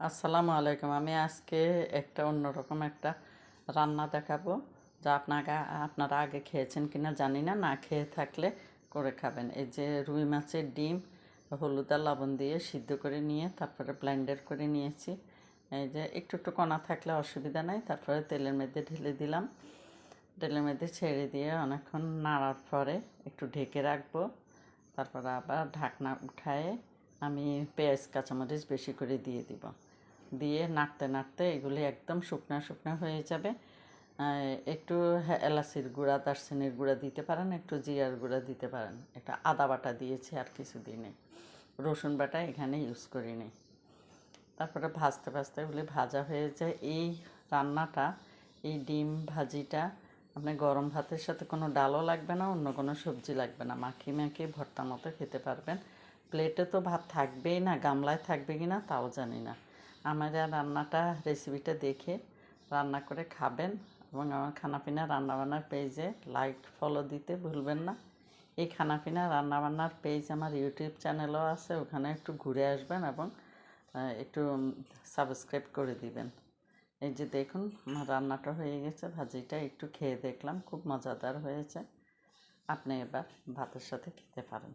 আসসালামু আলাইকুম। আমি আজকে একটা অন্যরকম একটা রান্না দেখাবো, যা আপনারা আগে খেয়েছেন কিনা জানি না। না খেয়ে থাকলে করে খাবেন। এই যে রুই মাছের ডিম হলুদ আর লবণ দিয়ে সিদ্ধ করে নিয়ে তারপরে ব্লেন্ডার করে নিয়েছি। এই যে একটু একটু কণা থাকলে অসুবিধা নাই। তারপরে তেলের মধ্যে ঢেলে দিলাম। তেলের মধ্যে ছেড়ে দিয়ে অনেকক্ষণ নাড়ার পরে একটু ঢেকে রাখবো। তারপরে আবার ঢাকনা উঠায়ে আমি পেঁয়াজ কাঁচামরিচ বেশি করে দিয়ে দিব। দিয়ে নাড়তে নাড়তে এগুলি একদম শুকনো শুকনো হয়ে যাবে। একটু এলাচির গুঁড়া দারচিনির গুঁড়া দিতে পারেন, একটু জিরার গুঁড়া দিতে পারেন। এটা আদা বাটা দিয়েছি, আর কিছু দিই নেই। রসুন বাটা এখানে ইউজ করি নি। তারপরে ভাজতে ভাজতে এগুলি ভাজা হয়ে যায়। এই রান্নাটা, এই ডিম ভাজিটা আপনি গরম ভাতের সাথে কোনো ডালও লাগবে না, অন্য কোনো সবজি লাগবে না, মাখিয়ে মাখিয়ে ভর্তা মতো খেতে পারবেন। প্লেটে তো ভাত থাকবেই না, গামলায় থাকবে কি না তাও জানি না। আমার রান্নাটা রেসিপিটা দেখে রান্না করে খাবেন, এবং আমার খানাপিনা রান্নাবান্নার পেজে লাইক ফলো দিতে ভুলবেন না। এই খানাপিনা রান্নাবান্নার পেজ আমার ইউটিউব চ্যানেলও আছে, ওখানে একটু ঘুরে আসবেন এবং একটু সাবস্ক্রাইব করে দিবেন। এই যে দেখুন, আমার রান্নাটা হয়ে গেছে। ভাজিটা একটু খেয়ে দেখলাম, খুব মজাদার হয়েছে। আপনি এবার ভাতের সাথে খেতে পারেন।